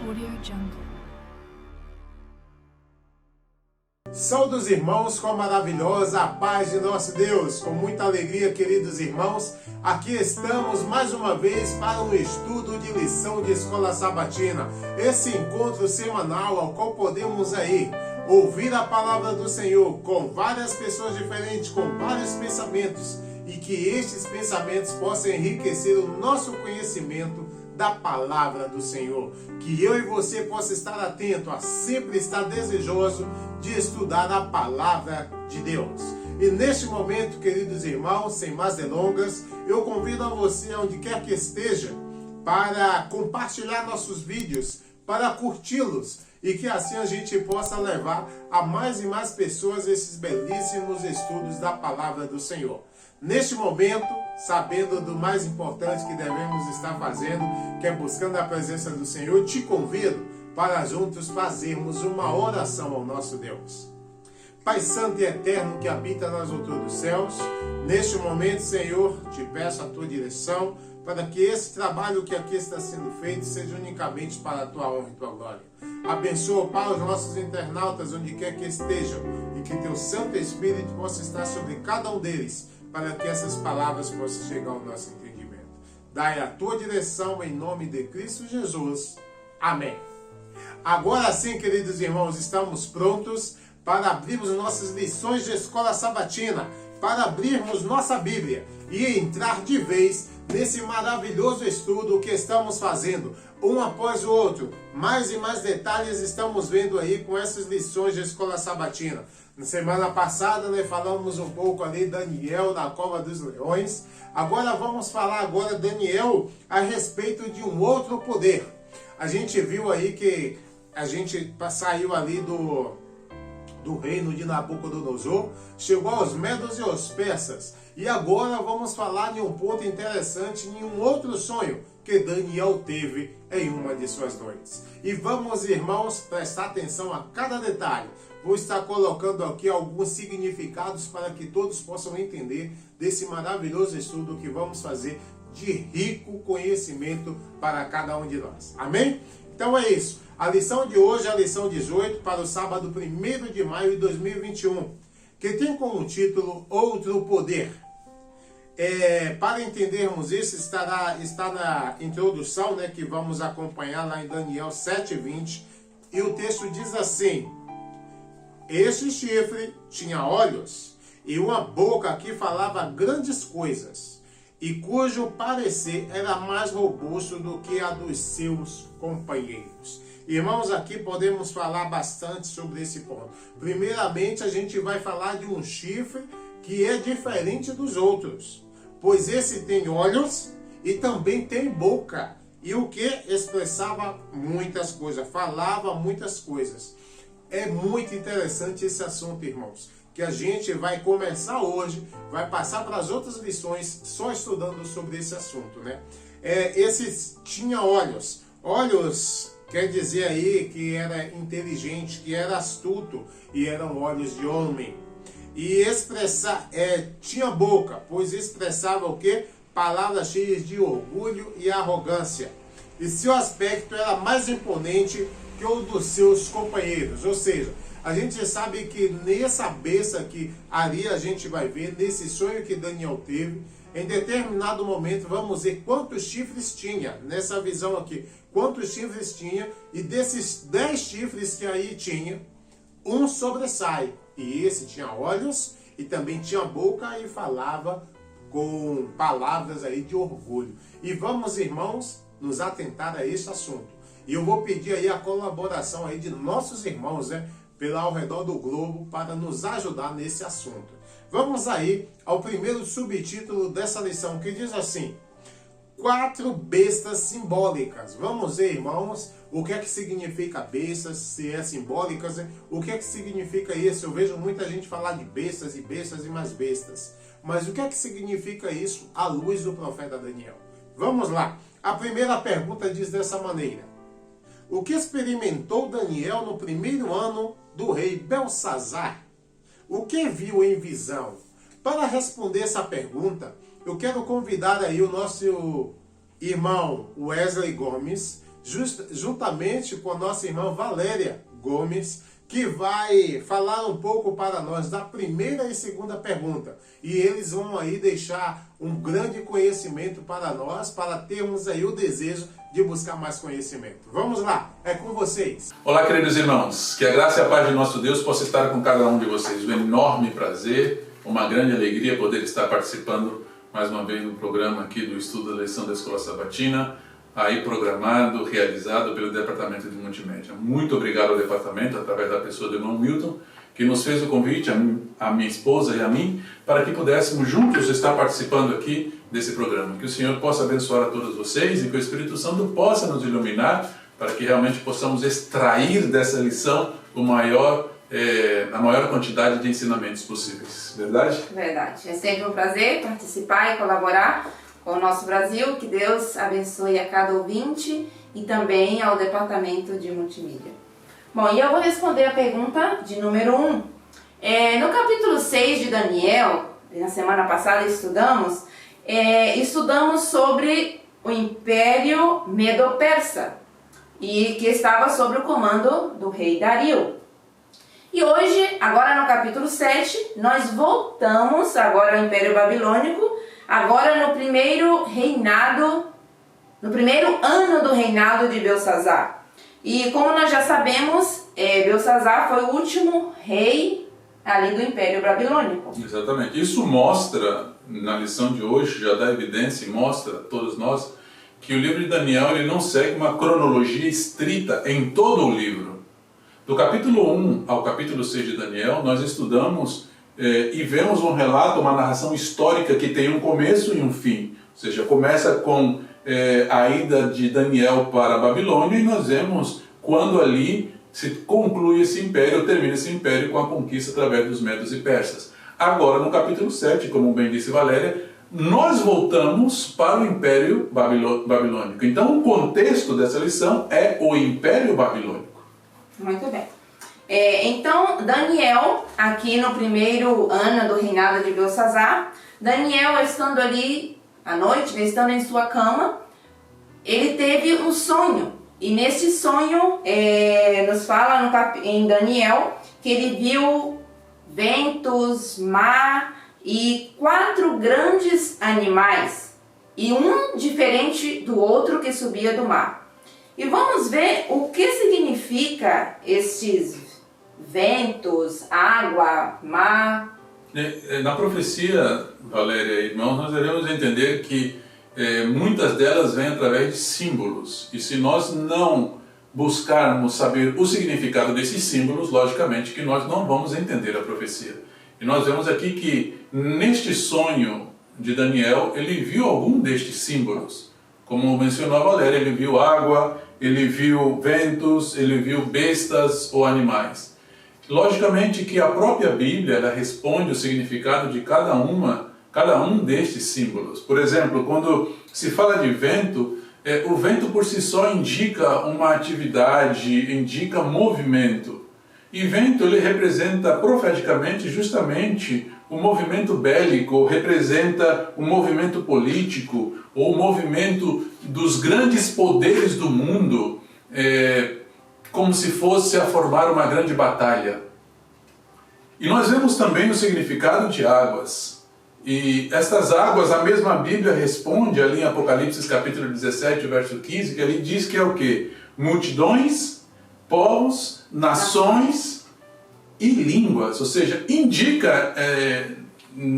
AudioJungle. Saudos irmãos, com a maravilhosa paz de nosso Deus. Com muita alegria, queridos irmãos, aqui estamos mais uma vez para um estudo de lição de escola sabatina. Esse encontro semanal ao qual podemos aí ouvir a palavra do Senhor com várias pessoas diferentes, com vários pensamentos, e que estes pensamentos possam enriquecer o nosso conhecimento da palavra do Senhor. Que eu e você possa estar atento a sempre estar desejoso de estudar a palavra de Deus. E neste momento, queridos irmãos, sem mais delongas, eu convido a você, onde quer que esteja, para compartilhar nossos vídeos, para curti-los, e que assim a gente possa levar a mais e mais pessoas esses belíssimos estudos da palavra do Senhor. Neste momento, sabendo do mais importante que devemos estar fazendo, que é buscando a presença do Senhor, te convido para juntos fazermos uma oração ao nosso Deus. Pai Santo e Eterno que habita nas alturas dos céus, neste momento, Senhor, te peço a tua direção para que esse trabalho que aqui está sendo feito seja unicamente para a tua honra e tua glória. Abençoa, Pai, os nossos internautas, onde quer que estejam, e que teu Santo Espírito possa estar sobre cada um deles, para que essas palavras possam chegar ao nosso entendimento. Dai a tua direção em nome de Cristo Jesus. Amém. Agora sim, queridos irmãos, estamos prontos para abrirmos nossas lições de escola sabatina, para abrirmos nossa Bíblia e entrar de vez nesse maravilhoso estudo que estamos fazendo, um após o outro. Mais e mais detalhes estamos vendo aí com essas lições de escola sabatina. Na semana passada, falamos um pouco ali Daniel na cova dos leões. Agora vamos falar Daniel a respeito de um outro poder. A gente viu aí que a gente saiu ali do reino de Nabucodonosor, chegou aos medos e aos persas. E agora vamos falar de um ponto interessante, em um outro sonho que Daniel teve em uma de suas noites. E vamos, irmãos, prestar atenção a cada detalhe. Vou estar colocando aqui alguns significados para que todos possam entender desse maravilhoso estudo que vamos fazer de rico conhecimento para cada um de nós. Amém? Então é isso. A lição de hoje é a lição 18 para o sábado 1º de maio de 2021, que tem como título Outro Poder. Para entendermos isso, está na introdução, que vamos acompanhar lá em Daniel 7:20, e o texto diz assim: Este chifre tinha olhos e uma boca que falava grandes coisas, e cujo parecer era mais robusto do que a dos seus companheiros. Irmãos, aqui podemos falar bastante sobre esse ponto. Primeiramente, a gente vai falar de um chifre que é diferente dos outros, pois esse tem olhos e também tem boca, e o que expressava muitas coisas, falava muitas coisas. É muito interessante esse assunto, irmãos, que a gente vai começar hoje, vai passar para as outras lições só estudando sobre esse assunto, Esse tinha olhos. Olhos quer dizer aí que era inteligente, que era astuto, e eram olhos de homem. E tinha boca, pois expressava o quê? Palavras cheias de orgulho e arrogância. E seu aspecto era mais imponente que o dos seus companheiros. Ou seja, a gente sabe que nessa besta que ali a gente vai ver, nesse sonho que Daniel teve, em determinado momento vamos ver quantos chifres tinha, nessa visão aqui, quantos chifres tinha, e desses 10 chifres que aí tinha, um sobressai, e esse tinha olhos, e também tinha boca, e falava com palavras aí de orgulho. E vamos, irmãos, nos atentar a esse assunto. E eu vou pedir aí a colaboração aí de nossos irmãos, ao redor do globo, para nos ajudar nesse assunto. Vamos aí ao primeiro subtítulo dessa lição, que diz assim: 4 bestas simbólicas. Vamos ver, irmãos, o que é que significa bestas, se é simbólicas, o que é que significa isso? Eu vejo muita gente falar de bestas e mais bestas. Mas o que é que significa isso à luz do profeta Daniel? Vamos lá. A primeira pergunta diz dessa maneira: o que experimentou Daniel no primeiro ano do rei Belsazar? O que viu em visão? Para responder essa pergunta, eu quero convidar aí o nosso irmão Wesley Gomes, juntamente com a nossa irmã Valéria Gomes, que vai falar um pouco para nós da primeira e segunda pergunta. E eles vão aí deixar um grande conhecimento para nós, para termos aí o desejo de buscar mais conhecimento. Vamos lá, é com vocês. Olá, queridos irmãos, que a graça e a paz de nosso Deus possa estar com cada um de vocês. Um enorme prazer, uma grande alegria poder estar participando mais uma vez no programa aqui do estudo da lição da Escola Sabatina, aí programado, realizado pelo Departamento de Multimédia. Muito obrigado ao departamento, através da pessoa do irmão Milton, que nos fez o convite, a minha esposa e a mim, para que pudéssemos juntos estar participando aqui desse programa. Que o Senhor possa abençoar a todos vocês e que o Espírito Santo possa nos iluminar para que realmente possamos extrair dessa lição a maior quantidade de ensinamentos possíveis. Verdade? Verdade. É sempre um prazer participar e colaborar com o nosso Brasil. Que Deus abençoe a cada ouvinte e também ao Departamento de Multimídia. Bom, e eu vou responder a pergunta de número 1. No capítulo 6 de Daniel, na semana passada estudamos sobre o Império Medo-Persa, e que estava sob o comando do rei Dario. E hoje, agora no capítulo 7, nós voltamos agora ao Império Babilônico, agora no primeiro ano do reinado de Belsazar. E como nós já sabemos, Belsazar foi o último rei ali do Império Babilônico. Exatamente. Isso mostra, na lição de hoje, já dá evidência e mostra a todos nós, que o livro de Daniel ele não segue uma cronologia estrita em todo o livro. Do capítulo 1 ao capítulo 6 de Daniel, nós estudamos e vemos um relato, uma narração histórica que tem um começo e um fim. Ou seja, começa com a ida de Daniel para a Babilônia e nós vemos quando ali se conclui esse império, termina esse império com a conquista através dos medos e persas. Agora, no capítulo 7, como bem disse Valéria, nós voltamos para o Império Babilônico. Então, o contexto dessa lição é o Império Babilônico. Muito bem. Então, Daniel, aqui no primeiro ano do reinado de Belsazar, Daniel, estando ali à noite, estando em sua cama, ele teve um sonho. E nesse sonho, nos fala em Daniel que ele viu ventos, mar e 4 grandes animais, e um diferente do outro que subia do mar. E vamos ver o que significa esses ventos, água, mar. Na profecia, Valéria e irmãos, nós devemos entender que muitas delas vêm através de símbolos. E se nós não buscarmos saber o significado desses símbolos, logicamente que nós não vamos entender a profecia. E nós vemos aqui que neste sonho de Daniel, ele viu algum destes símbolos. Como mencionou a Valéria, ele viu água, ele viu ventos, ele viu bestas ou animais. Logicamente que a própria Bíblia ela responde o significado de cada um destes símbolos. Por exemplo, quando se fala de vento, o vento por si só indica uma atividade, indica movimento. E vento ele representa profeticamente justamente o movimento bélico, representa o movimento político, ou o movimento dos grandes poderes do mundo, como se fosse a formar uma grande batalha. E nós vemos também o significado de águas. E estas águas, a mesma Bíblia responde ali em Apocalipse capítulo 17, verso 15, que ali diz que é o quê? Multidões, povos, nações e línguas. Ou seja, indica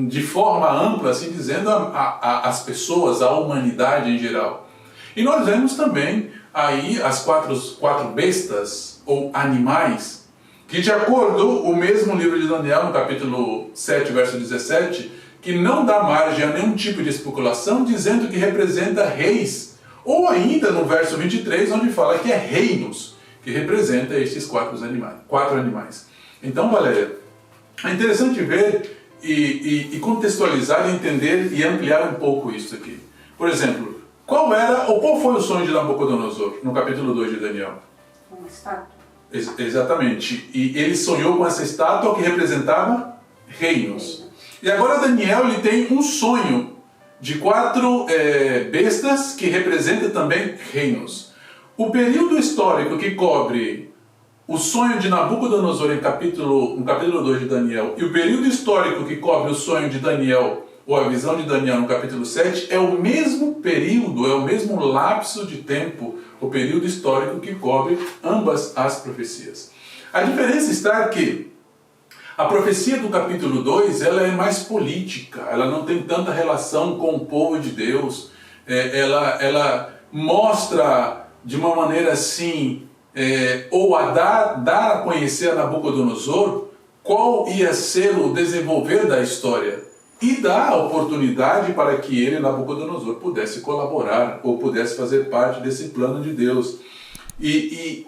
de forma ampla, assim dizendo, as pessoas, a humanidade em geral. E nós vemos também aí as quatro bestas ou animais, que de acordo com o mesmo livro de Daniel, no capítulo 7, verso 17, que não dá margem a nenhum tipo de especulação, dizendo que representa reis, ou ainda no verso 23, onde fala que é reinos, que representa estes quatro animais. Então, Valéria, é interessante ver e contextualizar, entender e ampliar um pouco isso aqui. Por exemplo, qual foi o sonho de Nabucodonosor, no capítulo 2 de Daniel? Uma estátua. Exatamente. E ele sonhou com essa estátua que representava reinos. E agora Daniel ele tem um sonho de 4 bestas que representam também reinos. o período histórico que cobre o sonho de Nabucodonosor no capítulo 2 de Daniel e o período histórico que cobre o sonho de Daniel ou a visão de Daniel no capítulo 7 é o mesmo período, é o mesmo lapso de tempo, o período histórico que cobre ambas as profecias. A diferença está que a profecia do capítulo 2 ela é mais política, ela não tem tanta relação com o povo de Deus, ela mostra de uma maneira assim, ou a dar a conhecer a Nabucodonosor qual ia ser o desenvolver da história e dá a oportunidade para que ele, Nabucodonosor, pudesse colaborar ou pudesse fazer parte desse plano de Deus. E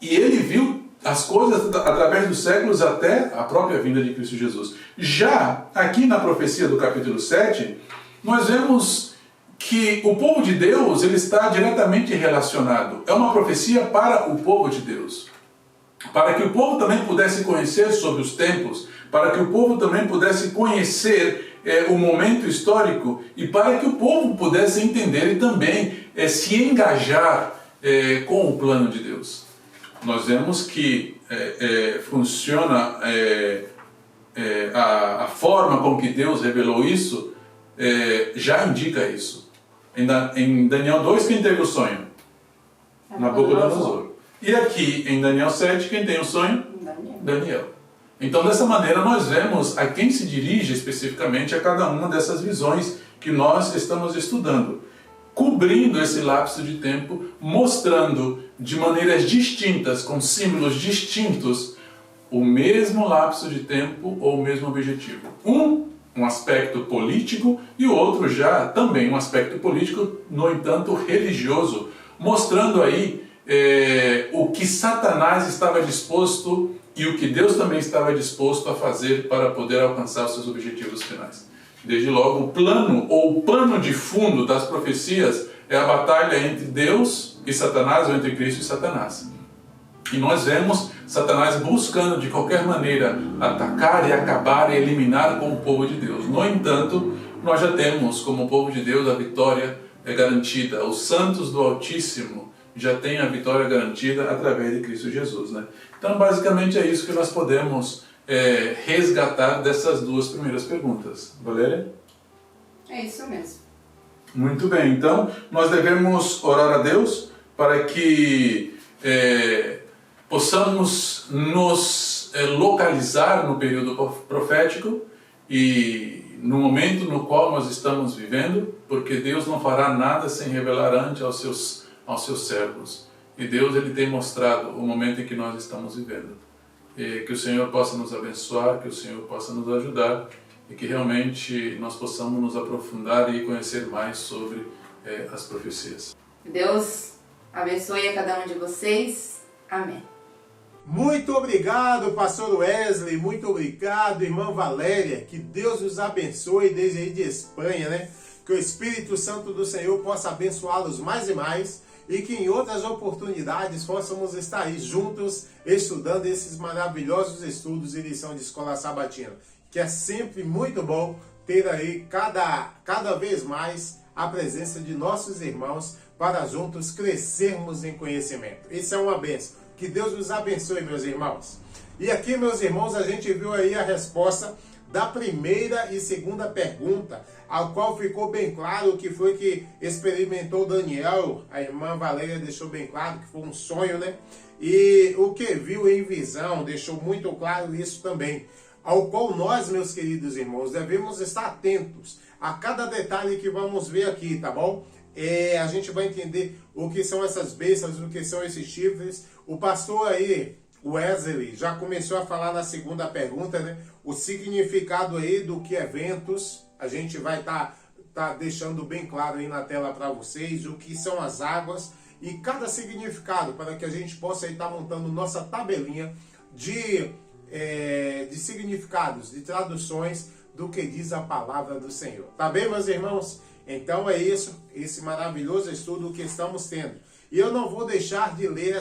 ele viu as coisas através dos séculos até a própria vinda de Cristo Jesus. Já aqui na profecia do capítulo 7, nós vemos que o povo de Deus ele está diretamente relacionado. É uma profecia para o povo de Deus. Para que o povo também pudesse conhecer sobre os tempos, para que o povo também pudesse conhecer o momento histórico e para que o povo pudesse entender e também se engajar com o plano de Deus. Nós vemos que funciona a forma com que Deus revelou isso, já indica isso. Em Daniel 2, quem teve o sonho? Nabucodonosor. E aqui em Daniel 7, quem tem o sonho? Daniel. Então, dessa maneira, nós vemos a quem se dirige especificamente a cada uma dessas visões que nós estamos estudando, cobrindo esse lapso de tempo, mostrando de maneiras distintas, com símbolos distintos, o mesmo lapso de tempo ou o mesmo objetivo. Um aspecto político e o outro já também um aspecto político, no entanto religioso, mostrando aí o que Satanás estava disposto e o que Deus também estava disposto a fazer para poder alcançar os seus objetivos finais. Desde logo, o plano ou o pano de fundo das profecias é a batalha entre Deus e Satanás, ou entre Cristo e Satanás. E nós vemos Satanás buscando de qualquer maneira atacar e acabar e eliminar com o povo de Deus. No entanto, nós já temos como povo de Deus a vitória garantida. Os santos do Altíssimo já têm a vitória garantida através de Cristo Jesus, né? Então, basicamente é isso que nós podemos resgatar dessas duas primeiras perguntas. Valéria? É isso mesmo. Muito bem, então nós devemos orar a Deus para que possamos nos localizar no período profético e no momento no qual nós estamos vivendo, porque Deus não fará nada sem revelar antes aos seus servos. E Deus ele tem mostrado o momento em que nós estamos vivendo. E que o Senhor possa nos abençoar, que o Senhor possa nos ajudar e que realmente nós possamos nos aprofundar e conhecer mais sobre as profecias. Deus abençoe a cada um de vocês. Amém. Muito obrigado, pastor Wesley, muito obrigado, irmã Valéria, que Deus os abençoe desde aí de Espanha, né? Que o Espírito Santo do Senhor possa abençoá-los mais e mais e que em outras oportunidades possamos estar aí juntos estudando esses maravilhosos estudos e lição de escola sabatina, que é sempre muito bom ter aí cada vez mais a presença de nossos irmãos para juntos crescermos em conhecimento. Isso é uma bênção. Que Deus nos abençoe, meus irmãos. E aqui, meus irmãos, a gente viu aí a resposta da primeira e segunda pergunta, ao qual ficou bem claro o que foi que experimentou Daniel. A irmã Valéria deixou bem claro que foi um sonho, né? E o que viu em visão deixou muito claro isso também. Ao qual nós, meus queridos irmãos, devemos estar atentos a cada detalhe que vamos ver aqui, tá bom? A gente vai entender o que são essas bênçãos, o que são esses chifres. O pastor aí, Wesley, já começou a falar na segunda pergunta, né? O significado aí do que é ventos, a gente vai estar deixando bem claro aí na tela para vocês o que são as águas e cada significado, para que a gente possa estar montando nossa tabelinha de significados, de traduções do que diz a palavra do Senhor. Tá bem, meus irmãos? Então é isso, esse maravilhoso estudo que estamos tendo. E eu não vou deixar de ler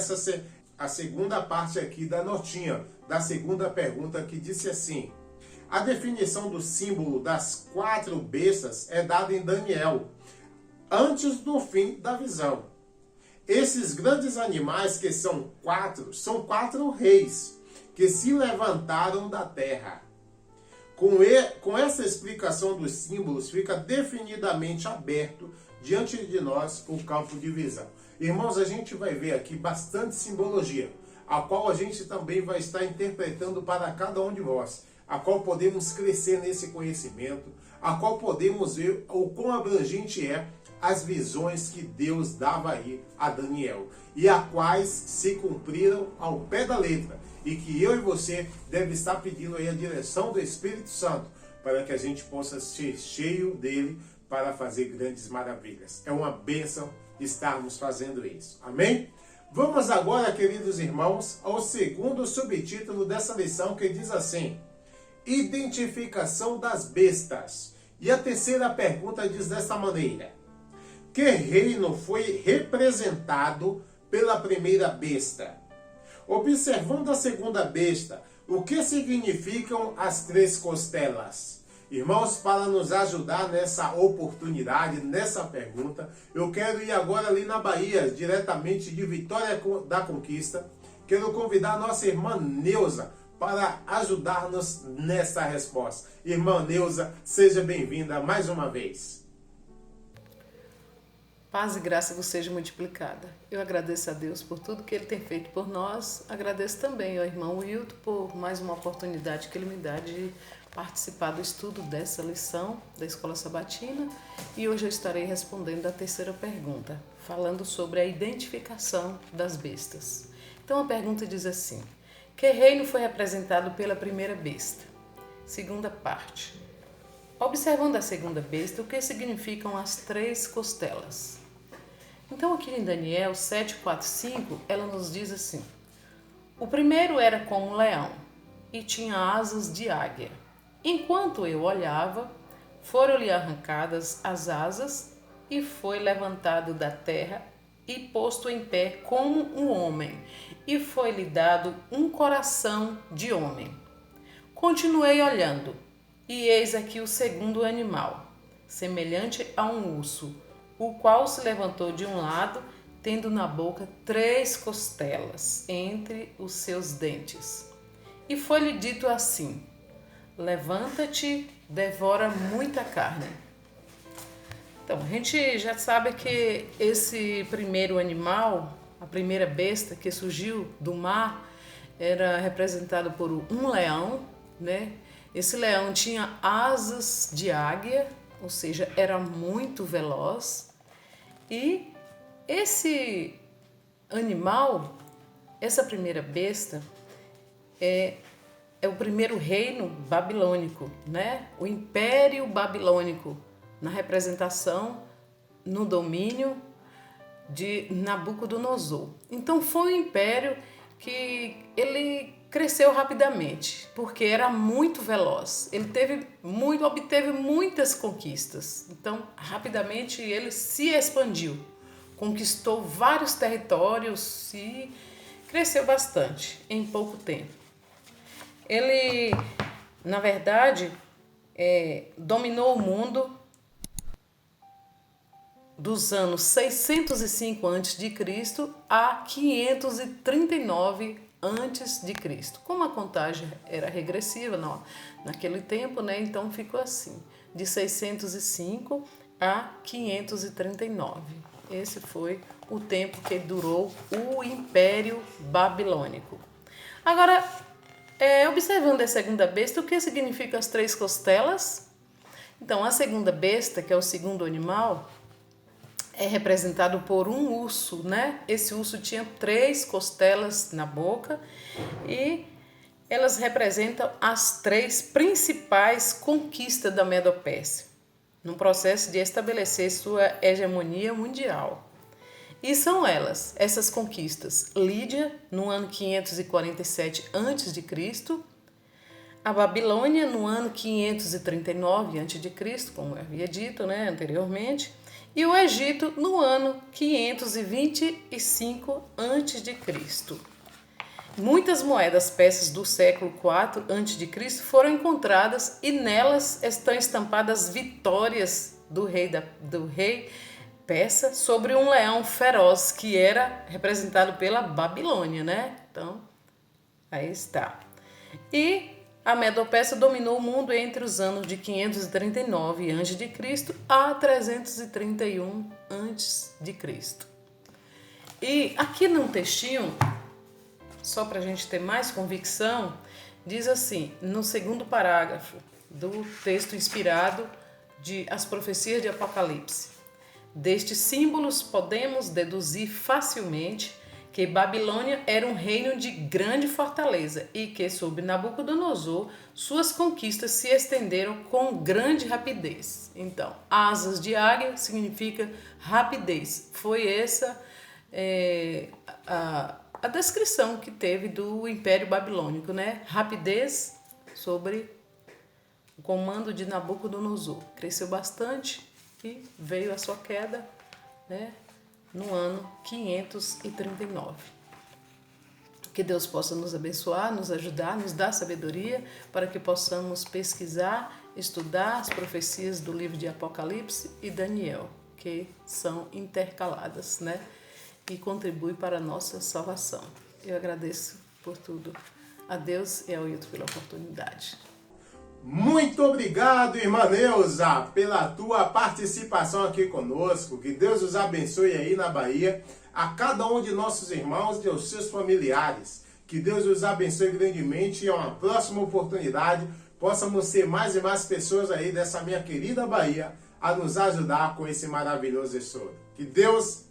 a segunda parte aqui da notinha, da segunda pergunta, que disse assim: a definição do símbolo das 4 bestas é dada em Daniel, antes do fim da visão. Esses grandes animais, que são quatro reis que se levantaram da terra. Com essa explicação dos símbolos, fica definidamente aberto diante de nós o campo de visão. Irmãos, a gente vai ver aqui bastante simbologia, a qual a gente também vai estar interpretando para cada um de nós, a qual podemos crescer nesse conhecimento, a qual podemos ver o quão abrangente é as visões que Deus dava aí a Daniel, e a quais se cumpriram ao pé da letra, e que eu e você deve estar pedindo aí a direção do Espírito Santo, para que a gente possa ser cheio dele para fazer grandes maravilhas. É uma bênção estarmos fazendo isso. Amém? Vamos agora, queridos irmãos, ao segundo subtítulo dessa lição, que diz assim: Identificação das bestas. E a terceira pergunta diz dessa maneira: que reino foi representado pela primeira besta? Observando a segunda besta, o que significam as três costelas? Irmãos, para nos ajudar nessa oportunidade, nessa pergunta, eu quero ir agora ali na Bahia, diretamente de Vitória da Conquista. Quero convidar a nossa irmã Neuza para ajudar-nos nessa resposta. Irmã Neuza, seja bem-vinda mais uma vez. Paz e graça vos seja multiplicada. Eu agradeço a Deus por tudo que Ele tem feito por nós. Agradeço também ao irmão Wilton por mais uma oportunidade que ele me dá de participar do estudo dessa lição da Escola Sabatina. E hoje eu estarei respondendo a terceira pergunta, falando sobre a identificação das bestas. Então a pergunta diz assim: que reino foi representado pela primeira besta? Segunda parte. Observando a segunda besta, o que significam as três costelas? Então aqui em Daniel 7:4-5, ela nos diz assim: o primeiro era como um leão e tinha asas de águia. Enquanto eu olhava, foram-lhe arrancadas as asas e foi levantado da terra e posto em pé como um homem, e foi-lhe dado um coração de homem. Continuei olhando, e eis aqui o segundo animal, semelhante a um urso, o qual se levantou de um lado, tendo na boca 3 costelas entre os seus dentes. E foi-lhe dito assim: levanta-te, devora muita carne. Então, a gente já sabe que esse primeiro animal, a primeira besta que surgiu do mar, era representado por um leão, né? Esse leão tinha asas de águia, ou seja, era muito veloz. E esse animal, essa primeira besta, é o primeiro reino babilônico, né? O Império Babilônico, na representação, no domínio de Nabucodonosor. Então foi um império que ele cresceu rapidamente, porque era muito veloz. Ele obteve muitas conquistas. Então, rapidamente ele se expandiu, conquistou vários territórios e cresceu bastante em pouco tempo. Ele, na verdade, dominou o mundo dos anos 605 a.C. a 539 a.C. Como a contagem era regressiva naquele tempo, né? Então ficou assim, de 605 a 539. Esse foi o tempo que durou o Império Babilônico. Agora, observando a segunda besta, o que significam as 3 costelas? Então, a segunda besta, que é o segundo animal, é representado por um urso, né? Esse urso tinha 3 costelas na boca e elas representam as 3 principais conquistas da Medo-Pérsia, no processo de estabelecer sua hegemonia mundial. E são essas conquistas: Lídia, no ano 547 a.C., a Babilônia, no ano 539 a.C., como eu havia dito, né, anteriormente, e o Egito no ano 525 a.C. Muitas moedas persas do século IV a.C. foram encontradas e nelas estão estampadas vitórias do rei persa sobre um leão feroz que era representado pela Babilônia, né? Então, aí está. E a Medo-Persa dominou o mundo entre os anos de 539 a.C. a 331 a.C. E aqui num textinho, só para a gente ter mais convicção, diz assim, no segundo parágrafo do texto inspirado de As Profecias de Apocalipse: destes símbolos podemos deduzir facilmente que Babilônia era um reino de grande fortaleza e que, sob Nabucodonosor, suas conquistas se estenderam com grande rapidez. Então, asas de águia significa rapidez. Foi essa a descrição que teve do Império Babilônico, né? Rapidez sobre o comando de Nabucodonosor. Cresceu bastante e veio a sua queda, né, no ano 539. Que Deus possa nos abençoar, nos ajudar, nos dar sabedoria para que possamos pesquisar, estudar as profecias do livro de Apocalipse e Daniel, que são intercaladas, né, e contribuem para a nossa salvação. Eu agradeço por tudo a Deus e ao Hilton pela oportunidade. Muito obrigado, irmã Neuza, pela tua participação aqui conosco. Que Deus os abençoe aí na Bahia, a cada um de nossos irmãos e aos seus familiares. Que Deus os abençoe grandemente e a uma próxima oportunidade possamos ser mais e mais pessoas aí dessa minha querida Bahia a nos ajudar com esse maravilhoso estudo. Que Deus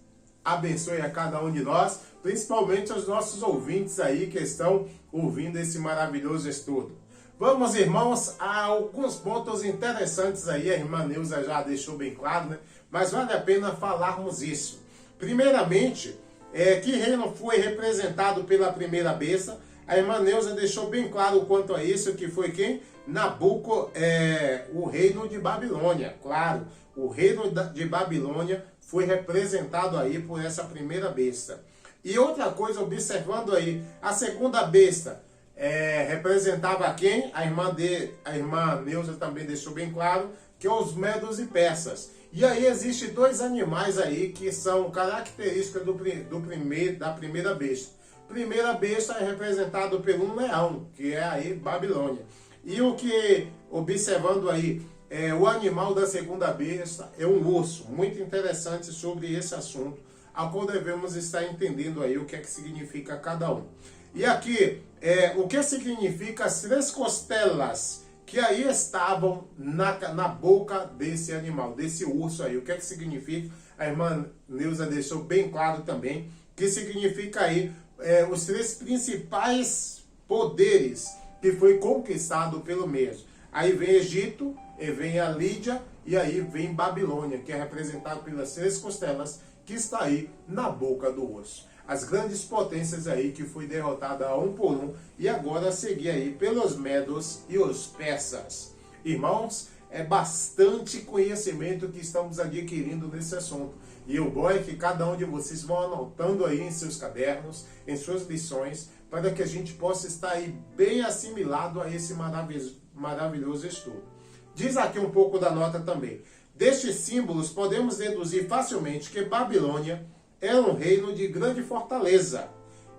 abençoe a cada um de nós, principalmente os nossos ouvintes aí que estão ouvindo esse maravilhoso estudo. Vamos, irmãos, a alguns pontos interessantes aí, a irmã Neuza já deixou bem claro, né? Mas vale a pena falarmos isso. Primeiramente, que reino foi representado pela primeira besta? A irmã Neuza deixou bem claro quanto a isso, que foi quem? O reino de Babilônia, claro. O reino de Babilônia foi representado aí por essa primeira besta. E outra coisa, observando aí, a segunda besta, representava quem? A irmã Neuza também deixou bem claro que é os medos e persas. E aí existem dois animais aí que são características da primeira besta. Primeira besta é representado por um leão, que é aí Babilônia. E o que, observando aí, o animal da segunda besta é um urso. Muito interessante sobre esse assunto, a qual devemos estar entendendo aí o que é que significa cada um. E aqui, o que significa as três costelas que aí estavam na boca desse animal, desse urso aí. O que é que significa? A irmã Neuza deixou bem claro também, que significa aí os três principais poderes que foi conquistado pelo mesmo. Aí vem Egito, e vem a Lídia, e aí vem Babilônia, que é representado pelas três costelas que está aí na boca do urso. As grandes potências aí que foi derrotada um por um e agora a seguir aí pelos medos e os persas. Irmãos, é bastante conhecimento que estamos adquirindo nesse assunto. E o bom é que cada um de vocês vão anotando aí em seus cadernos, em suas lições, para que a gente possa estar aí bem assimilado a esse maravilhoso estudo. Diz aqui um pouco da nota também. Destes símbolos podemos deduzir facilmente que Babilônia era um reino de grande fortaleza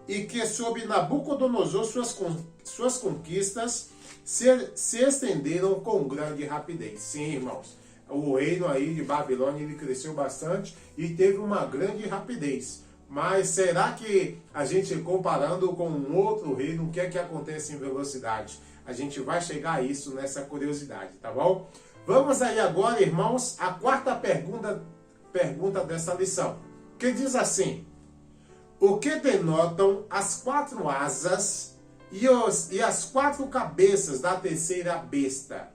e que sob Nabucodonosor suas conquistas se estenderam com grande rapidez. Sim, irmãos, o reino aí de Babilônia ele cresceu bastante e teve uma grande rapidez. Mas será que a gente comparando com um outro reino, o que é que acontece em velocidade? A gente vai chegar a isso nessa curiosidade, tá bom? Vamos aí agora, irmãos, a quarta pergunta dessa lição, que diz assim: o que denotam as quatro asas e as quatro cabeças da terceira besta?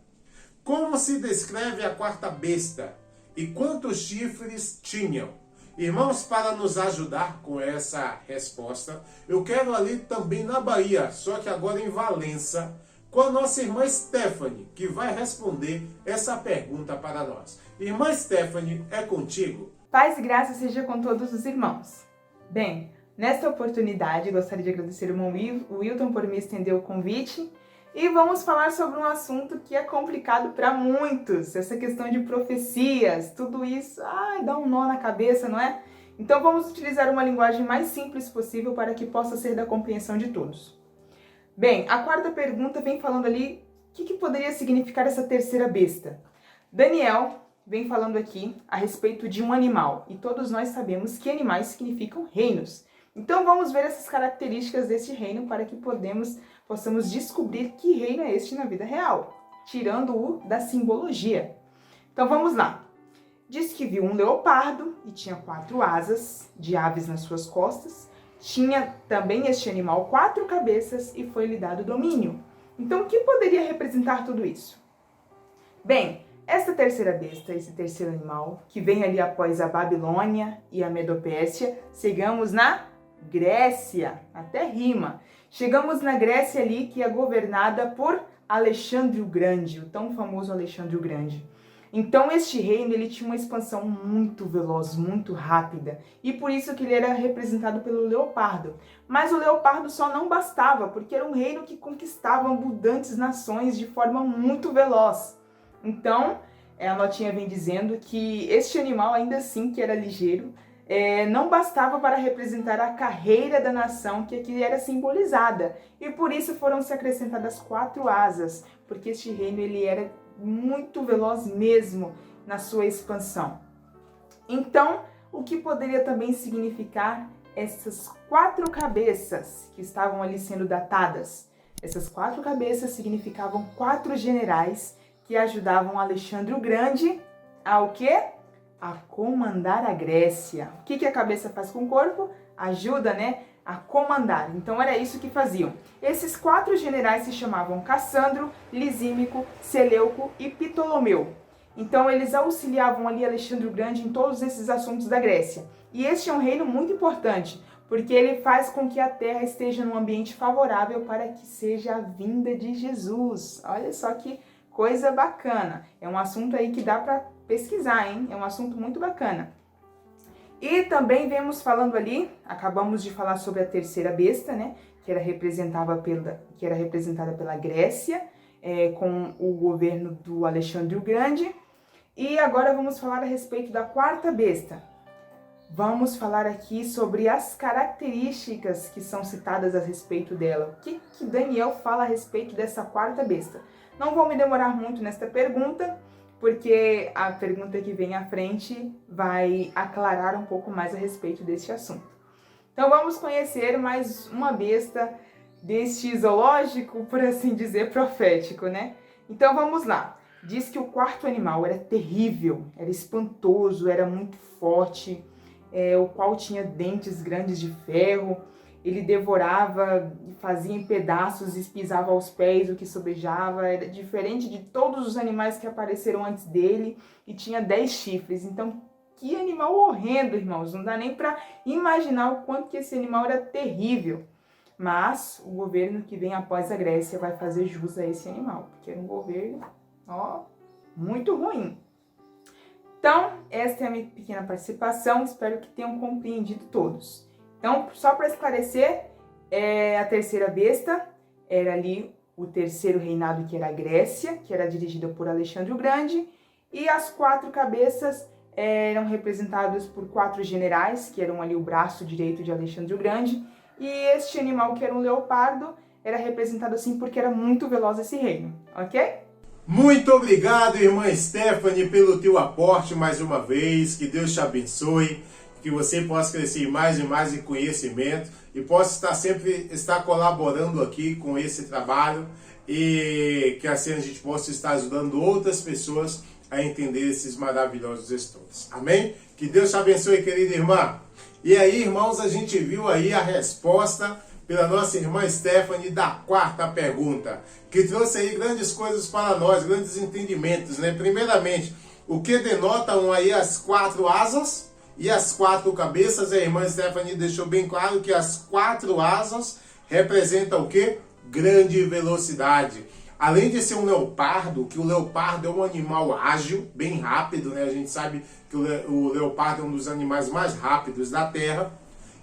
Como se descreve a quarta besta? E quantos chifres tinham? Irmãos, para nos ajudar com essa resposta, eu quero ali também na Bahia, só que agora em Valença, com a nossa irmã Stephanie, que vai responder essa pergunta para nós. Irmã Stephanie, é contigo. Paz e graça seja com todos os irmãos. Bem, nesta oportunidade, gostaria de agradecer ao irmão Wilton por me estender o convite E vamos falar sobre um assunto que é complicado para muitos, essa questão de profecias, tudo isso, dá um nó na cabeça, não é? Então vamos utilizar uma linguagem mais simples possível para que possa ser da compreensão de todos. Bem, a quarta pergunta vem falando ali, o que poderia significar essa terceira besta? Daniel vem falando aqui a respeito de um animal, e todos nós sabemos que animais significam reinos. Então vamos ver essas características deste reino para que possamos descobrir que reino é este na vida real, tirando-o da simbologia. Então vamos lá. Diz que viu um leopardo e tinha 4 asas de aves nas suas costas. Tinha também este animal 4 cabeças e foi-lhe dado domínio. Então o que poderia representar tudo isso? Bem, esta terceira besta, esse terceiro animal, que vem ali após a Babilônia e a Medopérsia, chegamos na Grécia, até rima. Chegamos na Grécia ali, que é governada por Alexandre o Grande, o tão famoso Alexandre o Grande. Então este reino ele tinha uma expansão muito veloz, muito rápida, e por isso que ele era representado pelo leopardo. Mas o leopardo só não bastava, porque era um reino que conquistava abundantes nações de forma muito veloz. Então, a notinha vem dizendo que este animal, ainda assim que era ligeiro, não bastava para representar a carreira da nação que aqui era simbolizada. E por isso foram se acrescentadas 4 asas, porque este reino ele era muito veloz mesmo na sua expansão. Então, o que poderia também significar essas 4 cabeças que estavam ali sendo datadas? Essas 4 cabeças significavam 4 generais que ajudavam Alexandre o Grande a o quê? A comandar a Grécia. O que a cabeça faz com o corpo? Ajuda, né? A comandar. Então era isso que faziam. Esses 4 generais se chamavam Cassandro, Lisímaco, Seleuco e Ptolomeu. Então eles auxiliavam ali Alexandre o Grande em todos esses assuntos da Grécia. E este é um reino muito importante, porque ele faz com que a terra esteja num ambiente favorável para que seja a vinda de Jesus. Olha só que coisa bacana. É um assunto aí que dá para pesquisar, hein? É um assunto muito bacana. E também vemos falando ali, acabamos de falar sobre a terceira besta, né? Que era representada pela Grécia, com o governo do Alexandre o Grande. E agora vamos falar a respeito da quarta besta. Vamos falar aqui sobre as características que são citadas a respeito dela. O que Daniel fala a respeito dessa quarta besta? Não vou me demorar muito nesta pergunta, porque a pergunta que vem à frente vai aclarar um pouco mais a respeito deste assunto. Então vamos conhecer mais uma besta deste zoológico, por assim dizer, profético, né? Então vamos lá. Diz que o quarto animal era terrível, era espantoso, era muito forte, o qual tinha dentes grandes de ferro. Ele devorava, fazia em pedaços, pisava aos pés o que sobejava. Era diferente de todos os animais que apareceram antes dele e tinha 10 chifres. Então, que animal horrendo, irmãos. Não dá nem para imaginar o quanto que esse animal era terrível. Mas o governo que vem após a Grécia vai fazer jus a esse animal, porque era um governo, muito ruim. Então, esta é a minha pequena participação. Espero que tenham compreendido todos. Então, só para esclarecer, a terceira besta era ali o terceiro reinado, que era a Grécia, que era dirigida por Alexandre o Grande, e as 4 cabeças eram representadas por 4 generais, que eram ali o braço direito de Alexandre o Grande, e este animal, que era um leopardo, era representado assim porque era muito veloz esse reino, ok? Muito obrigado, irmã Stephanie, pelo teu aporte mais uma vez. Que Deus te abençoe, que você possa crescer mais e mais em conhecimento e possa sempre estar colaborando aqui com esse trabalho e que assim a gente possa estar ajudando outras pessoas a entender esses maravilhosos estudos. Amém? Que Deus te abençoe, querida irmã. E aí, irmãos, a gente viu aí a resposta pela nossa irmã Stephanie da 4ª pergunta, que trouxe aí grandes coisas para nós, grandes entendimentos, né? Primeiramente, o que denotam aí as 4 asas e as 4 cabeças. A irmã Stephanie deixou bem claro que as 4 asas representam o quê? Grande velocidade. Além de ser um leopardo, que o leopardo é um animal ágil, bem rápido, né? A gente sabe que o leopardo é um dos animais mais rápidos da Terra.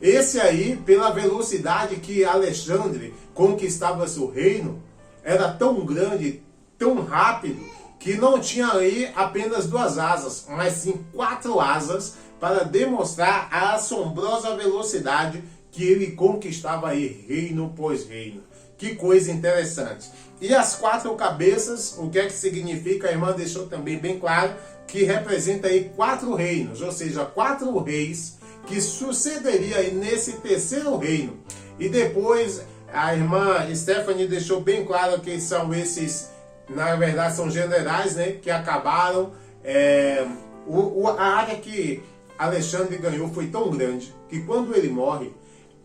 Esse aí, pela velocidade que Alexandre conquistava seu reino, era tão grande, tão rápido, que não tinha aí apenas 2 asas, mas sim 4 asas, para demonstrar a assombrosa velocidade que ele conquistava aí reino após reino. Que coisa interessante. E as 4 cabeças, o que é que significa? A irmã deixou também bem claro que representa aí 4 reinos, ou seja, 4 reis que sucederia aí nesse 3º reino. E depois a irmã Stephanie deixou bem claro que são esses, na verdade são generais, né, que acabaram. A área que Alexandre ganhou foi tão grande que quando ele morre,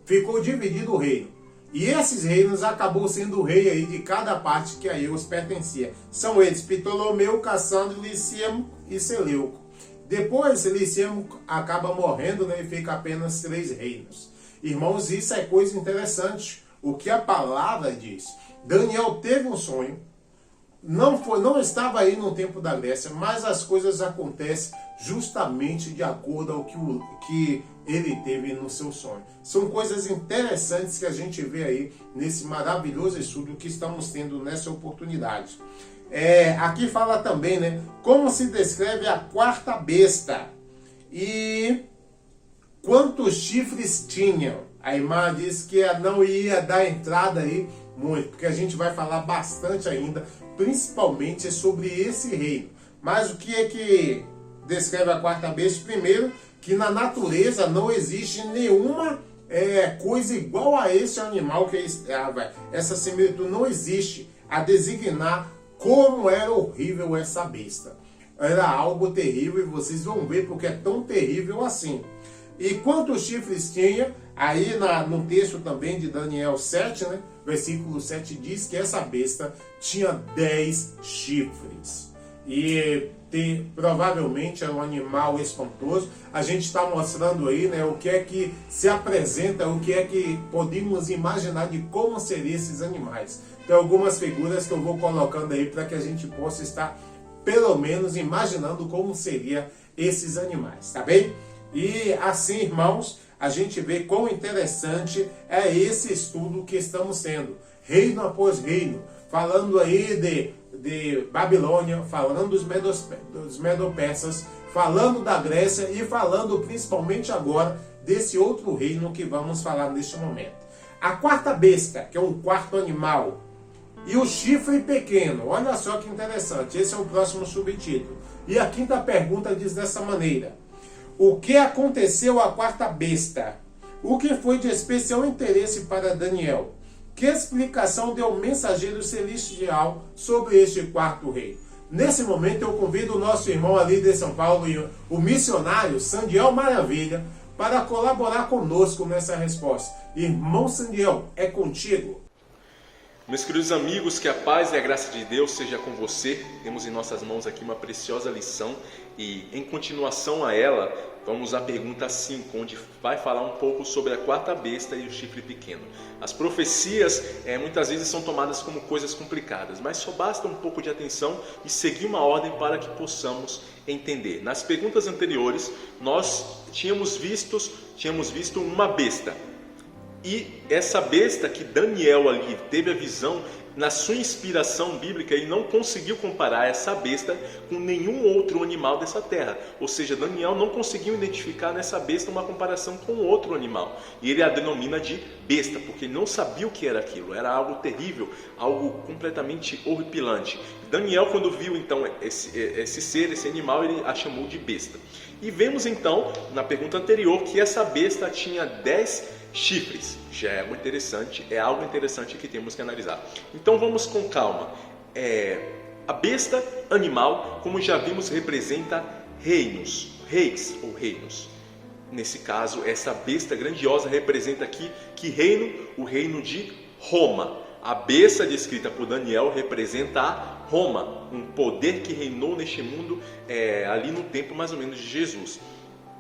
ficou dividido o reino. E esses reinos acabou sendo o rei aí de cada parte que a eles pertencia. São eles Ptolomeu, Cassandro, Licímaco e Seleuco. Depois Licímaco acaba morrendo, né, e fica apenas 3 reinos. Irmãos, isso é coisa interessante. O que a palavra diz. Daniel teve um sonho. Não estava aí no tempo da Grécia, mas as coisas acontecem justamente de acordo ao que ele teve no seu sonho. São coisas interessantes que a gente vê aí nesse maravilhoso estudo que estamos tendo nessa oportunidade. Aqui fala também, né, como se descreve a 4ª besta e quantos chifres tinham. A irmã disse que não ia dar entrada aí muito, porque a gente vai falar bastante ainda, principalmente sobre esse reino. Mas o que é que descreve a 4ª besta? Primeiro, que na natureza não existe nenhuma coisa igual a esse animal que estava. Essa similitude não existe a designar como era horrível essa besta. Era algo terrível e vocês vão ver porque é tão terrível assim. E quantos chifres tinha? Aí no texto também de Daniel 7, né, versículo 7 diz que essa besta tinha 10 chifres. E provavelmente é um animal espantoso. A gente está mostrando aí, né, o que é que se apresenta, o que é que podemos imaginar de como seriam esses animais. Tem algumas figuras que eu vou colocando aí para que a gente possa estar pelo menos imaginando como seriam esses animais, tá bem? E assim, irmãos, a gente vê quão interessante é esse estudo que estamos tendo. Reino após reino, falando aí de Babilônia, falando dos Medo-Persas, falando da Grécia e falando principalmente agora desse outro reino que vamos falar neste momento. A 4ª besta, que é um 4º animal, e o chifre pequeno. Olha só que interessante, esse é o próximo subtítulo. E a 5ª pergunta diz dessa maneira: o que aconteceu à 4ª besta? O que foi de especial interesse para Daniel? Que explicação deu o mensageiro celestial sobre este 4º rei? Nesse momento eu convido o nosso irmão ali de São Paulo, o missionário Sandiel Maravilha, para colaborar conosco nessa resposta. Irmão Sandiel, é contigo. Meus queridos amigos, que a paz e a graça de Deus seja com você. Temos em nossas mãos aqui uma preciosa lição e, em continuação a ela, vamos à pergunta 5, onde vai falar um pouco sobre a 4ª besta e o chifre pequeno. As profecias muitas vezes são tomadas como coisas complicadas, mas só basta um pouco de atenção e seguir uma ordem para que possamos entender. Nas perguntas anteriores, nós tínhamos visto uma besta. E essa besta que Daniel ali teve a visão, na sua inspiração bíblica, ele não conseguiu comparar essa besta com nenhum outro animal dessa terra. Ou seja, Daniel não conseguiu identificar nessa besta uma comparação com outro animal. E ele a denomina de besta, porque ele não sabia o que era aquilo. Era algo terrível, algo completamente horripilante. Daniel, quando viu então esse ser, esse animal, ele a chamou de besta. E vemos então, na pergunta anterior, que essa besta tinha 10 chifres. Já é algo interessante que temos que analisar. Então vamos com calma. A besta animal, como já vimos, representa reis ou reinos. Nesse caso, essa besta grandiosa representa aqui que reino? O reino de Roma. A besta descrita por Daniel representa a Roma, um poder que reinou neste mundo ali no tempo mais ou menos de Jesus.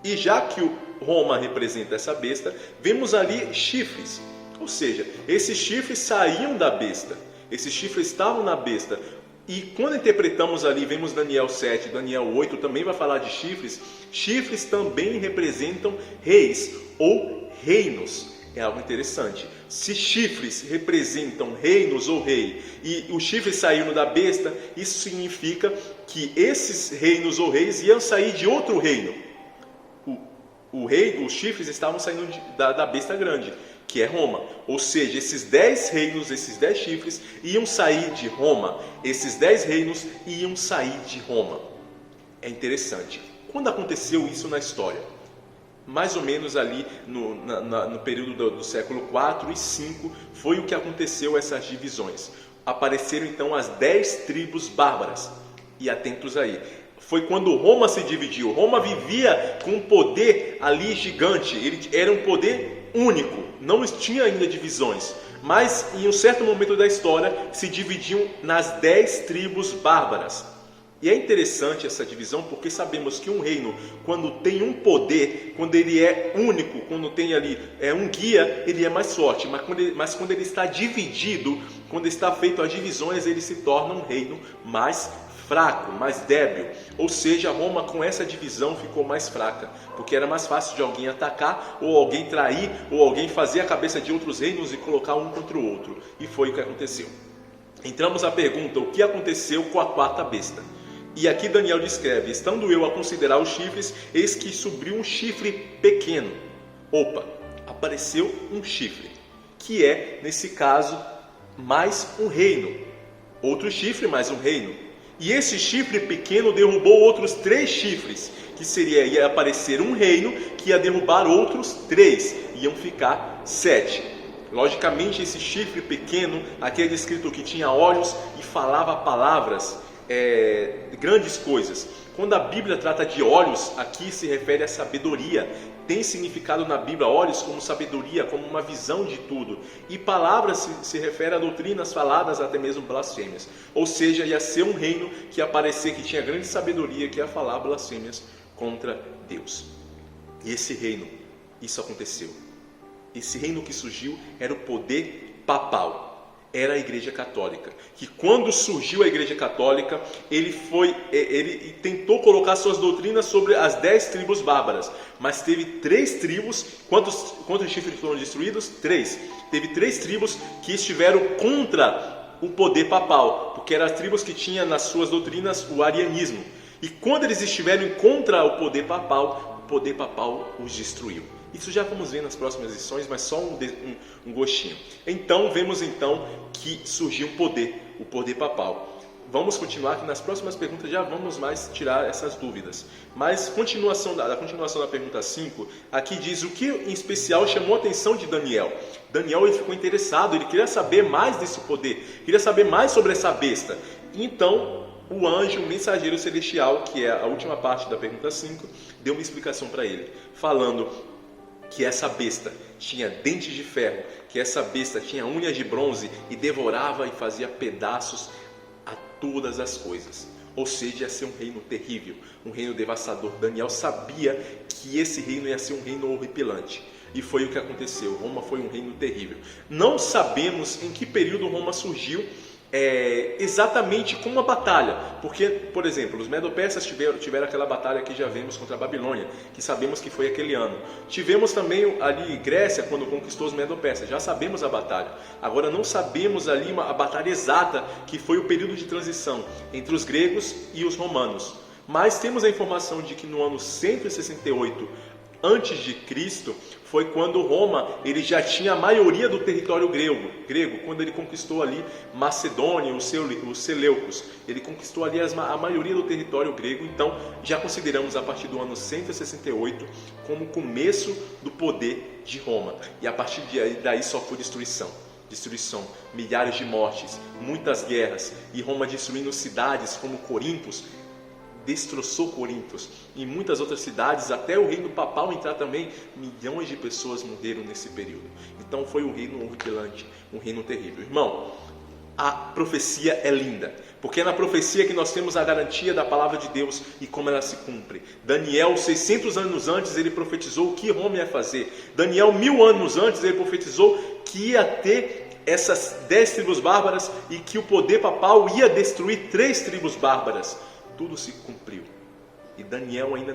E já que o Roma representa essa besta, vemos ali chifres, ou seja, esses chifres saíam da besta, esses chifres estavam na besta. E quando interpretamos ali, vemos Daniel 7, Daniel 8 também vai falar de chifres. Chifres também representam reis ou reinos. É algo interessante. Se chifres representam reinos ou rei, e os chifres saíram da besta, isso significa que esses reinos ou reis iam sair de outro reino. Os chifres estavam saindo da besta grande, que é Roma. Ou seja, esses 10 reinos, esses 10 chifres iam sair de Roma. Esses 10 reinos iam sair de Roma. É interessante. Quando aconteceu isso na história? Mais ou menos ali no período do século 4 e 5 foi o que aconteceu, essas divisões. Apareceram então as 10 tribos bárbaras. E atentos aí, foi quando Roma se dividiu. Roma vivia com um poder ali gigante, ele era um poder único, não tinha ainda divisões. Mas em um certo momento da história se dividiam nas 10 tribos bárbaras. E é interessante essa divisão porque sabemos que um reino, quando tem um poder, quando ele é único, quando tem ali um guia, ele é mais forte. Mas quando ele está dividido, quando está feito as divisões, ele se torna um reino mais fraco, mais débil. Ou seja, Roma com essa divisão ficou mais fraca, porque era mais fácil de alguém atacar, ou alguém trair, ou alguém fazer a cabeça de outros reinos e colocar um contra o outro. E foi o que aconteceu. Entramos à pergunta, o que aconteceu com a quarta besta? E aqui Daniel descreve, estando eu a considerar os chifres, eis que subiu um chifre pequeno. Opa, apareceu um chifre, que é, nesse caso, mais um reino. Outro chifre, mais um reino. E esse chifre pequeno derrubou outros 3 chifres, que ia aparecer um reino que ia derrubar outros 3, iam ficar 7. Logicamente, esse chifre pequeno, aqui é descrito que tinha olhos e falava palavras, grandes coisas. Quando a Bíblia trata de olhos, aqui se refere à sabedoria. Tem significado na Bíblia olhos como sabedoria, como uma visão de tudo. E palavras se refere a doutrinas faladas, até mesmo blasfêmias. Ou seja, ia ser um reino que ia aparecer, que tinha grande sabedoria, que ia falar blasfêmias contra Deus. E esse reino, isso aconteceu. Esse reino que surgiu era o poder papal. Era a Igreja Católica, que quando surgiu a Igreja Católica, ele tentou colocar suas doutrinas sobre as 10 tribos bárbaras, mas teve 3 tribos, quantos chifres foram destruídos? 3. Teve 3 tribos que estiveram contra o poder papal, porque eram as tribos que tinham nas suas doutrinas o arianismo, e quando eles estiveram contra o poder papal os destruiu. Isso já vamos ver nas próximas lições, mas só um gostinho. Então, vemos que surgiu o poder papal. Vamos continuar, que nas próximas perguntas já vamos mais tirar essas dúvidas. Mas, a continuação da pergunta 5, aqui diz o que em especial chamou a atenção de Daniel. Daniel ele ficou interessado, ele queria saber mais desse poder, queria saber mais sobre essa besta. Então, o anjo, o mensageiro celestial, que é a última parte da pergunta 5, deu uma explicação para ele, falando que essa besta tinha dentes de ferro, que essa besta tinha unhas de bronze e devorava e fazia pedaços a todas as coisas. Ou seja, ia ser um reino terrível, um reino devastador. Daniel sabia que esse reino ia ser um reino horripilante. E foi o que aconteceu. Roma foi um reino terrível. Não sabemos em que período Roma surgiu, exatamente com uma batalha, porque, por exemplo, os medo-persas tiveram aquela batalha que já vimos contra a Babilônia, que sabemos que foi aquele ano. Tivemos também ali Grécia, quando conquistou os medo-persas, já sabemos a batalha. Agora não sabemos ali a batalha exata, que foi o período de transição entre os gregos e os romanos. Mas temos a informação de que no ano 168 antes de Cristo foi quando Roma ele já tinha a maioria do território grego, quando ele conquistou ali Macedônia, os Seleucos, ele conquistou ali a maioria do território grego. Então já consideramos a partir do ano 168 como o começo do poder de Roma, e a partir daí só foi destruição, milhares de mortes, muitas guerras, e Roma destruindo cidades como Corinto, destroçou Corinto e muitas outras cidades, até o reino papal entrar também. Milhões de pessoas morreram nesse período. Então foi um reino horripilante, um reino terrível. Irmão, a profecia é linda, porque é na profecia que nós temos a garantia da palavra de Deus e como ela se cumpre. Daniel, 600 anos antes, ele profetizou o que Roma ia fazer. Daniel, 1000 anos antes, ele profetizou que ia ter essas 10 tribos bárbaras e que o poder papal ia destruir 3 tribos bárbaras. Tudo se cumpriu. E Daniel ainda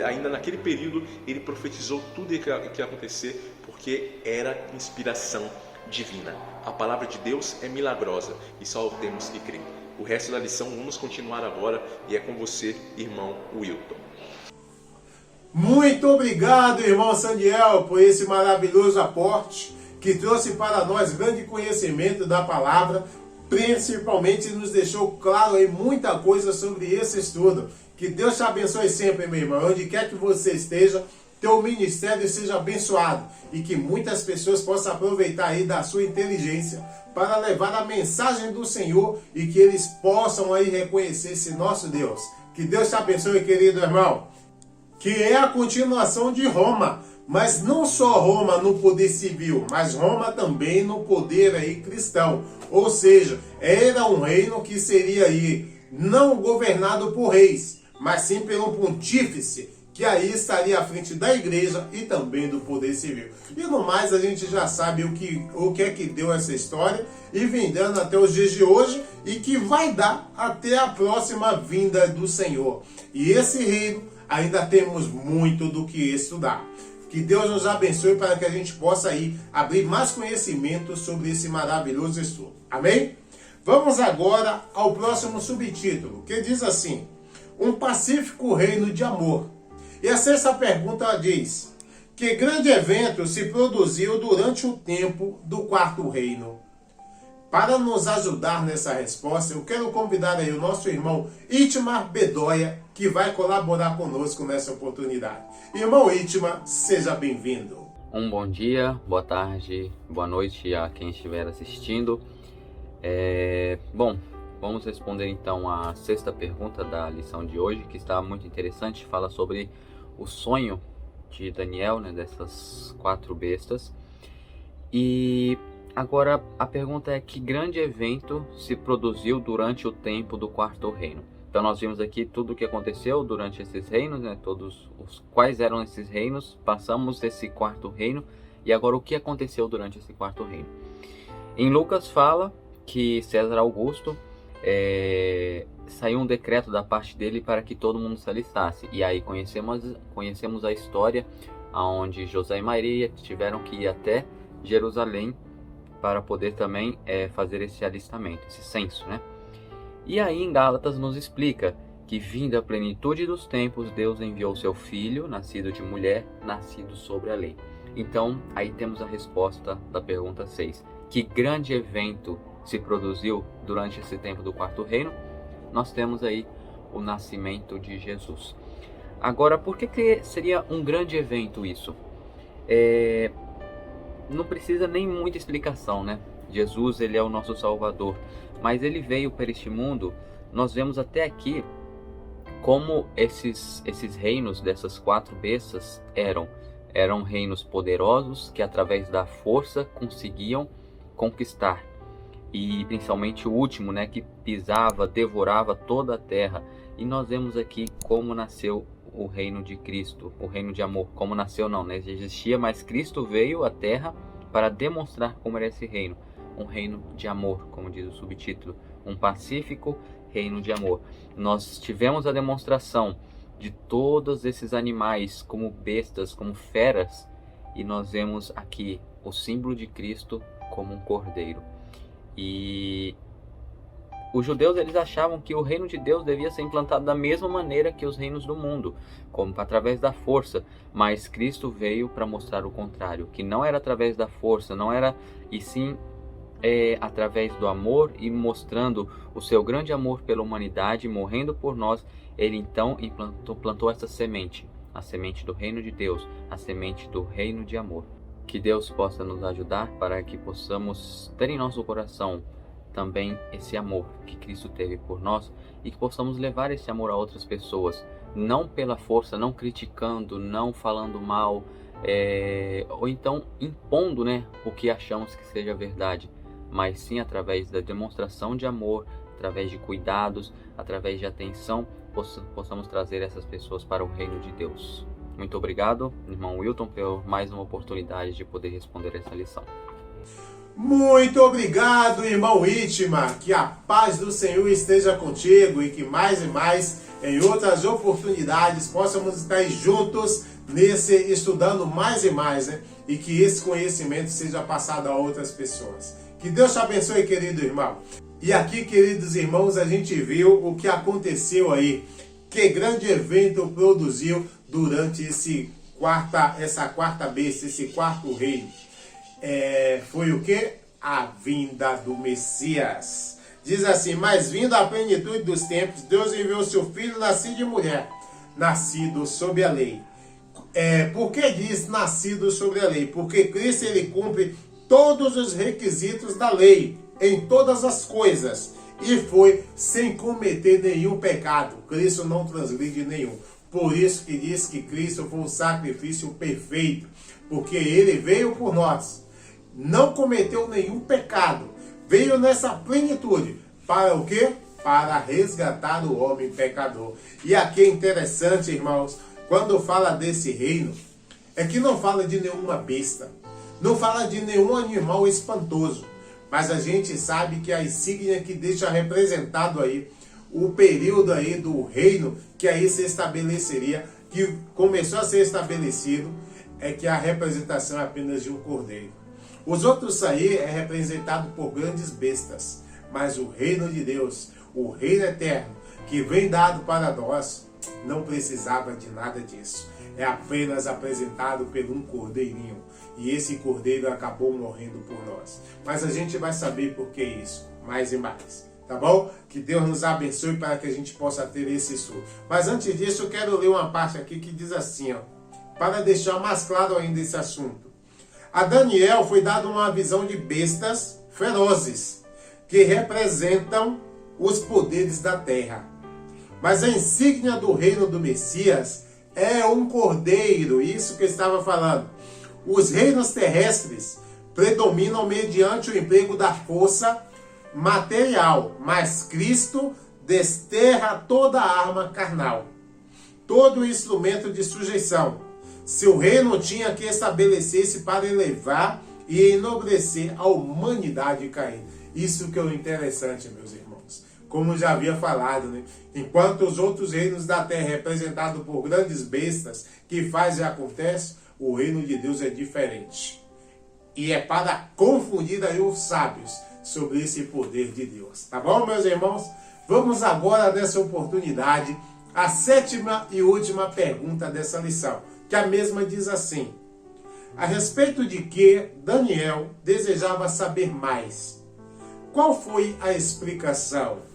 ainda naquele período ele profetizou tudo o que ia acontecer, porque era inspiração divina. A palavra de Deus é milagrosa e só temos que crer. O resto da lição vamos continuar agora e é com você, irmão Wilton. Muito obrigado, irmão Sandiel, por esse maravilhoso aporte que trouxe para nós grande conhecimento da palavra, principalmente nos deixou claro aí muita coisa sobre esse estudo. Que Deus te abençoe sempre, meu irmão, onde quer que você esteja, teu ministério seja abençoado e que muitas pessoas possam aproveitar aí da sua inteligência para levar a mensagem do Senhor e que eles possam aí reconhecer esse nosso Deus. Que Deus te abençoe, querido irmão. Que é a continuação de Roma, mas não só Roma no poder civil, mas Roma também no poder aí cristão. Ou seja, era um reino que seria aí não governado por reis, mas sim pelo pontífice, que aí estaria à frente da igreja e também do poder civil. E no mais a gente já sabe o que é que deu essa história e vem dando até os dias de hoje e que vai dar até a próxima vinda do Senhor. E esse reino ainda temos muito do que estudar. Que Deus nos abençoe para que a gente possa aí abrir mais conhecimento sobre esse maravilhoso estudo. Amém? Vamos agora ao próximo subtítulo, que diz assim: um pacífico reino de amor. E a sexta pergunta diz: que grande evento se produziu durante o tempo do quarto reino? Para nos ajudar nessa resposta, eu quero convidar aí o nosso irmão Itmar Bedoya, que vai colaborar conosco nessa oportunidade. Irmão Itmar, seja bem-vindo. Um bom dia, boa tarde, boa noite a quem estiver assistindo. Bom, vamos responder então a sexta pergunta da lição de hoje, que está muito interessante. Fala sobre o sonho de Daniel, né, dessas 4 bestas. E agora a pergunta é: que grande evento se produziu durante o tempo do quarto reino? Então nós vimos aqui tudo o que aconteceu durante esses reinos, né? Quais eram esses reinos, passamos desse quarto reino e agora o que aconteceu durante esse quarto reino. Em Lucas fala que César Augusto saiu um decreto da parte dele para que todo mundo se alistasse. E aí conhecemos a história onde José e Maria tiveram que ir até Jerusalém para poder também fazer esse alistamento, esse censo, né? E aí em Gálatas nos explica que, vinda a plenitude dos tempos, Deus enviou seu Filho, nascido de mulher, nascido sobre a lei. Então, aí temos a resposta da pergunta 6. Que grande evento se produziu durante esse tempo do quarto reino? Nós temos aí o nascimento de Jesus. Agora, por que seria um grande evento isso? Não precisa nem muita explicação, né? Jesus, ele é o nosso Salvador, mas ele veio para este mundo. Nós vemos até aqui como esses reinos dessas 4 bestas eram reinos poderosos que através da força conseguiam conquistar. E principalmente o último, né, que pisava, devorava toda a terra. E nós vemos aqui como nasceu o reino de Cristo, o reino de amor. Como nasceu não, né? Já existia, mas Cristo veio à terra para demonstrar como era esse reino. Um reino de amor, como diz o subtítulo. Um pacífico reino de amor. Nós tivemos a demonstração de todos esses animais como bestas, como feras. E nós vemos aqui o símbolo de Cristo como um cordeiro. E os judeus, eles achavam que o reino de Deus devia ser implantado da mesma maneira que os reinos do mundo, como através da força, mas Cristo veio para mostrar o contrário, que não era através da força, não era, e sim através do amor, e mostrando o seu grande amor pela humanidade, morrendo por nós. Ele então plantou essa semente, a semente do reino de Deus, a semente do reino de amor. Que Deus possa nos ajudar para que possamos ter em nosso coração também esse amor que Cristo teve por nós e que possamos levar esse amor a outras pessoas, não pela força, não criticando, não falando mal, ou então impondo, né, o que achamos que seja verdade, mas sim através da demonstração de amor, através de cuidados, através de atenção, possamos trazer essas pessoas para o reino de Deus. Muito obrigado, irmão Wilton, por mais uma oportunidade de poder responder essa lição. Muito obrigado, irmão Itmar. Que a paz do Senhor esteja contigo e que mais e mais, em outras oportunidades, possamos estar juntos nesse estudando mais e mais, né? E que esse conhecimento seja passado a outras pessoas. Que Deus te abençoe, querido irmão. E aqui, queridos irmãos, a gente viu o que aconteceu aí. Que grande evento produziu durante essa quarta besta, esse quarto reino. Foi o que? A vinda do Messias. Diz assim: mas vindo à plenitude dos tempos, Deus enviou seu filho nascido de mulher, nascido sob a lei. Por que diz nascido sobre a lei? Porque Cristo ele cumpre todos os requisitos da lei, em todas as coisas, e foi sem cometer nenhum pecado. Cristo não transgride nenhum. Por isso que diz que Cristo foi um sacrifício perfeito, porque ele veio por nós, não cometeu nenhum pecado, veio nessa plenitude. Para o quê? Para resgatar o homem pecador. E aqui é interessante, irmãos, quando fala desse reino, é que não fala de nenhuma besta, não fala de nenhum animal espantoso, mas a gente sabe que a insígnia que deixa representado aí, o período aí do reino que aí se estabeleceria, que começou a ser estabelecido, é que a representação é apenas de um cordeiro. Os outros aí é representado por grandes bestas, mas o reino de Deus, o reino eterno, que vem dado para nós, não precisava de nada disso. É apenas apresentado por um cordeirinho, e esse cordeiro acabou morrendo por nós. Mas a gente vai saber por que isso, mais e mais. Tá bom? Que Deus nos abençoe para que a gente possa ter esse estudo. Mas antes disso, eu quero ler uma parte aqui que diz assim, ó, para deixar mais claro ainda esse assunto. A Daniel foi dada uma visão de bestas ferozes, que representam os poderes da terra. Mas a insígnia do reino do Messias é um cordeiro, isso que eu estava falando. Os reinos terrestres predominam mediante o emprego da força material, mas Cristo desterra toda arma carnal, todo instrumento de sujeição. Seu reino tinha que estabelecer-se para elevar e enobrecer a humanidade caída. Isso que é o interessante, meus irmãos. Como já havia falado, né? Enquanto os outros reinos da terra, representados por grandes bestas, que faz e acontece, o reino de Deus é diferente. E é para confundir aí os sábios sobre esse poder de Deus. Tá bom, meus irmãos? Vamos agora, nessa oportunidade, a 7ª e última pergunta dessa lição, que a mesma diz assim: a respeito de que Daniel desejava saber mais. Qual foi a explicação?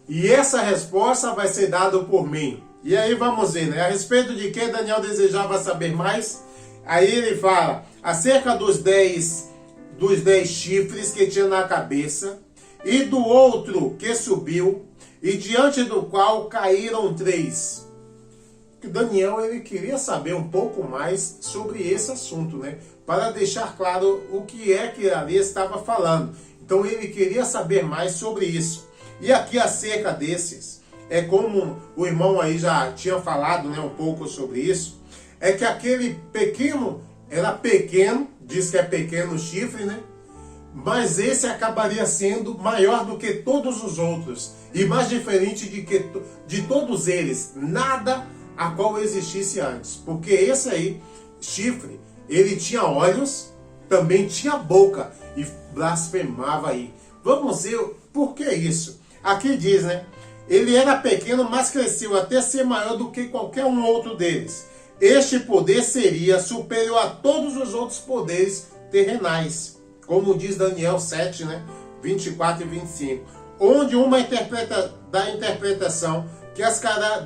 E essa resposta vai ser dada por mim. E aí vamos ver, né? A respeito de que Daniel desejava saber mais. Aí ele fala acerca dos 10 chifres que tinha na cabeça, e do outro que subiu, e diante do qual caíram 3. Daniel ele queria saber um pouco mais sobre esse assunto, né? Para deixar claro o que é que ali estava falando. Então ele queria saber mais sobre isso. E aqui acerca desses, é como o irmão aí já tinha falado, né, um pouco sobre isso, é que aquele pequeno era pequeno, diz que é pequeno chifre, né? Mas esse acabaria sendo maior do que todos os outros e mais diferente de todos eles, nada a qual existisse antes, porque esse aí, chifre, ele tinha olhos, também tinha boca e blasfemava aí. Vamos ver por que isso. Aqui diz, né? Ele era pequeno, mas cresceu até ser maior do que qualquer um outro deles. Este poder seria superior a todos os outros poderes terrenais, como diz Daniel 7, né? 24 e 25, onde uma interpretação que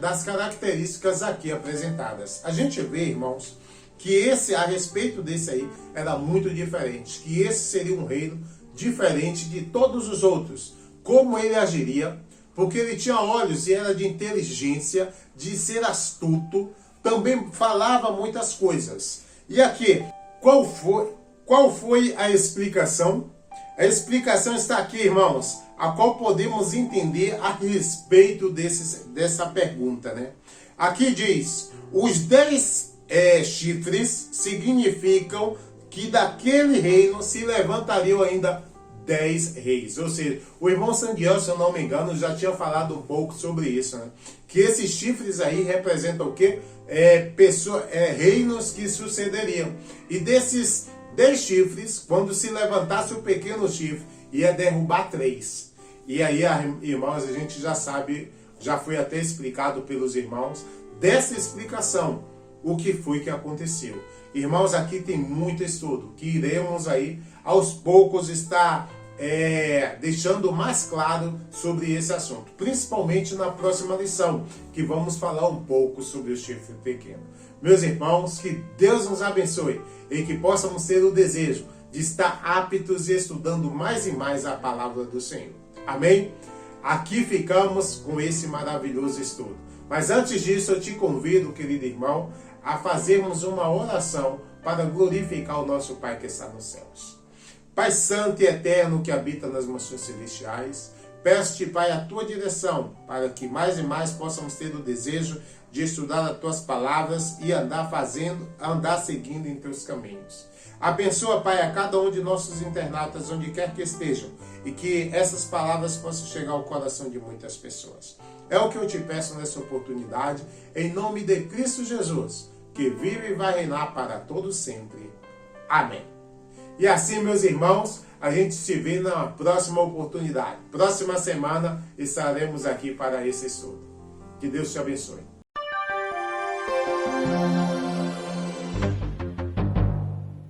das características aqui apresentadas. A gente vê, irmãos, que a respeito desse aí, era muito diferente, que esse seria um reino diferente de todos os outros. Como ele agiria, porque ele tinha olhos e era de inteligência, de ser astuto, também falava muitas coisas. E aqui, qual foi a explicação? A explicação está aqui, irmãos, a qual podemos entender a respeito dessa pergunta, né? Aqui diz, os 10 chifres significam que daquele reino se levantariam ainda 10 reis. Ou seja, o irmão Sandiel, se eu não me engano, já tinha falado um pouco sobre isso, né? Que esses chifres aí representam o quê? Reinos que sucederiam. E desses 10 chifres, quando se levantasse o pequeno chifre, ia derrubar 3. E aí, irmãos, a gente já sabe, já foi até explicado pelos irmãos, dessa explicação, o que foi que aconteceu. Irmãos, aqui tem muito estudo, que iremos aí, aos poucos, estar deixando mais claro sobre esse assunto. Principalmente na próxima lição, que vamos falar um pouco sobre o chifre pequeno. Meus irmãos, que Deus nos abençoe e que possamos ter o desejo de estar aptos e estudando mais e mais a palavra do Senhor. Amém? Aqui ficamos com esse maravilhoso estudo. Mas antes disso, eu te convido, querido irmão, a fazermos uma oração para glorificar o nosso Pai que está nos céus. Pai santo e eterno que habita nas mansões celestiais, peço-te, Pai, a tua direção, para que mais e mais possamos ter o desejo de estudar as tuas palavras e andar seguindo em teus caminhos. Abençoa, Pai, a cada um de nossos internautas, onde quer que estejam, e que essas palavras possam chegar ao coração de muitas pessoas. É o que eu te peço nessa oportunidade, em nome de Cristo Jesus, que vive e vai reinar para todos sempre. Amém. E assim, meus irmãos, a gente se vê na próxima oportunidade. Próxima semana estaremos aqui para esse estudo. Que Deus te abençoe.